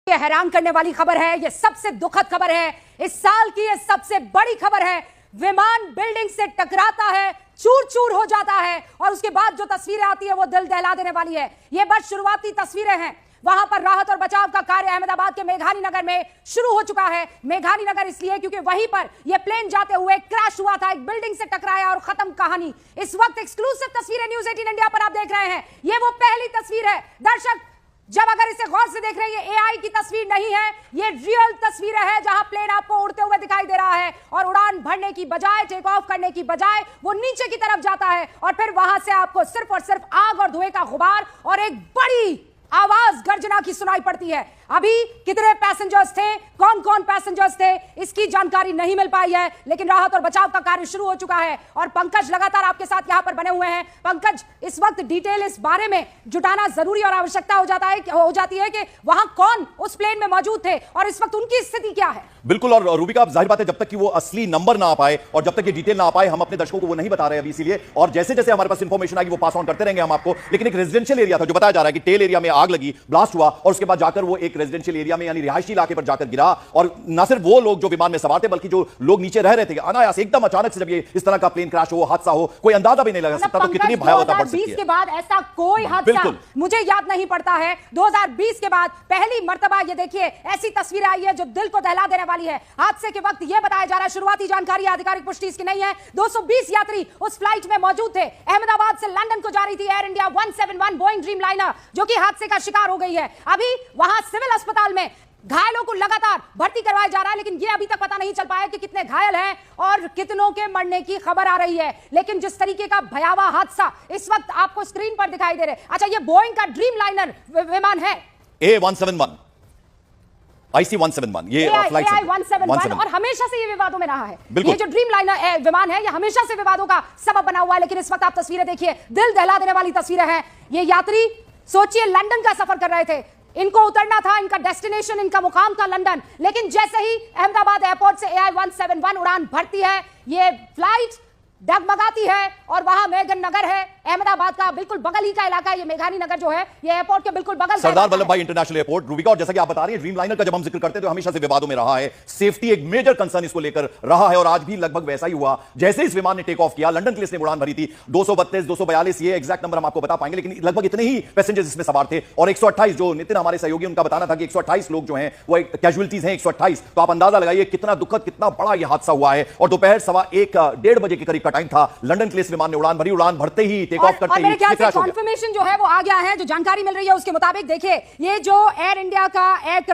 ये हैरान करने वाली खबर है, ये सबसे दुखद खबर है, इस साल की ये सबसे बड़ी खबर है। विमान बिल्डिंग से टकराता है, चूर चूर हो जाता है और उसके बाद जो तस्वीरें आती है वो दिल दहला देने वाली है। ये बस शुरुआती तस्वीरें हैं। वहां पर राहत और बचाव का कार्य अहमदाबाद के मेघानी नगर में शुरू हो चुका है। मेघानी नगर इसलिए क्योंकि वहीं पर यह प्लेन जाते हुए क्रैश हुआ था, एक बिल्डिंग से टकराया और खत्म कहानी। इस वक्त एक्सक्लूसिव तस्वीरें न्यूज़ 18 इंडिया पर आप देख रहे हैं। ये वो पहली तस्वीर है दर्शक, जब अगर इसे गौर से देख रहे हैं, ये एआई की तस्वीर नहीं है, ये रियल तस्वीर है जहां प्लेन आपको उड़ते हुए दिखाई दे रहा है और उड़ान भरने की बजाय, टेक ऑफ करने की बजाय वो नीचे की तरफ जाता है और फिर वहां से आपको सिर्फ और सिर्फ आग और धुएं का गुबार और एक बड़ी आवाज गर्जना की सुनाई पड़ती है। अभी कितने पैसेंजर्स थे, कौन कौन पैसेंजर्स थे, इसकी जानकारी नहीं मिल पाई है, लेकिन राहत और बचाव का कार्य शुरू हो चुका है और पंकज लगातार आपके साथ यहां पर बने हुए हैं। पंकज, इस वक्त डिटेल इस बारे में जुटाना जरूरी और आवश्यकता हो जाती है कि वहां कौन उस प्लेन में मौजूद थे और इस वक्त उनकी स्थिति क्या है। बिल्कुल, और रूबिका, जाहिर बात है जब तक कि वो असली नंबर ना आ पाए और जब तक ये डिटेल ना आ पाए हम अपने दर्शकों को वो नहीं बता रहे अभी, इसीलिए और जैसे जैसे हमारे पास इंफॉर्मेशन आएगी वो पास ऑन करते रहेंगे हम आपको। लेकिन एक रेजिडेंशियल एरिया था जो बताया जा रहा है कि टेल एरिया में आग लगी, ब्लास्ट हुआ और उसके बाद जाकर वो एक रेजिडेंशियल एरिया में यानी रिहायशी इलाके पर जाकर गिरा और न सिर्फ वो लोग जो विमान में सवार थे बल्कि जो लोग नीचे रह रहे थे, अनायास एकदम अचानक से जब ये इस तरह का प्लेन क्रैश हो, हादसा हो, कोई अंदाजा भी नहीं लगा सकता। तो कितनी भयावहता बढ़ सकती है। 2020 के बाद ऐसा कोई हादसा मुझे याद नहीं पड़ता है। 2020 के बाद पहली मर्तबा ये देखिए ऐसी तस्वीरें आई है जो दिल को दहला देने वाली है। हादसे के वक्त यह बताया जा रहा है, शुरुआती जानकारी आधिकारिक पुष्टि इसकी नहीं है, 220 यात्री उस फ्लाइट में मौजूद थे। अहमदाबाद से लंदन को जा रही थी air India 171 Boeing dream liner, जो कि हादसे का शिकार हो गई है। अभी वहां सिविल अस्पताल में घायलों को लगातार भर्ती करवाया जा रहा है, लेकिन यह अभी तक पता नहीं चल पाया कि कितने घायल हैं और कितनों के मरने की खबर आ रही है। लेकिन जिस तरीके का भयावह हादसा इस वक्त आपको स्क्रीन पर दिखाई दे रहे, अच्छा, ये बोइंग का ड्रीम लाइनर विमान है A171 IC171, ये फ्लाइट AI171 और हमेशा से ये विवादों में रहा है। ये जो ड्रीम लाइनर विमान है, ये हमेशा से विवादों का सबब बना हुआ है। लेकिन इस वक्त आप तस्वीरें देखिए, दिल दहला देने वाली तस्वीरें हैं। ये यात्री सोचिए लंदन का सफर कर रहे थे, इनको उतरना था, इनका डेस्टिनेशन, इनका मुकाम था लंदन, लेकिन जैसे ही अहमदाबाद एयरपोर्ट से AI171 उड़ान भरती है, ये फ्लाइट डगमगाती है और वहां मेघन नगर है, अहमदाबाद का बिल्कुल बगल ही का इलाका है। ये मेघानी नगर जो है ये एयरपोर्ट के बिल्कुल बगल, सरदार वल्लभ भाई इंटरनेशनल एयरपोर्ट। रूबिका, और जैसा कि आप बता रही हैं, ड्रीम लाइनर का जब हम जिक्र करते हैं तो हमेशा से विवादों में रहा है। सेफ्टी एक मेजर कंसर्न इसको लेकर रहा है और आज भी लगभग वैसा ही हुआ। जैसे इस विमान ने टेक ऑफ किया, लंदन के लिए इसने उड़ान भरी थी, 232 242, ये एग्जैक्ट नंबर हम आपको बता पाएंगे, लेकिन लगभग इतने ही पैसेंजर्स इसमें सवार थे और 128, जो नितिन हमारे सहयोगी उनका बताना था कि 128 लोग जो हैं वो कैजुअलिटीज हैं 128। तो आप अंदाजा लगाइए कितना दुखद, कितना बड़ा यह हादसा हुआ है। और दोपहर 1:15 बजे के करीब का टाइम था, लंदन के लिए इस विमान ने उड़ान भरी, उड़ान भरते ही, टेक ऑफ करते ही कंफर्मेशन जो है वो आ गया है। जो जानकारी मिल रही है उसके मुताबिक देखिए, ये जो एयर इंडिया का एयरक्राफ्ट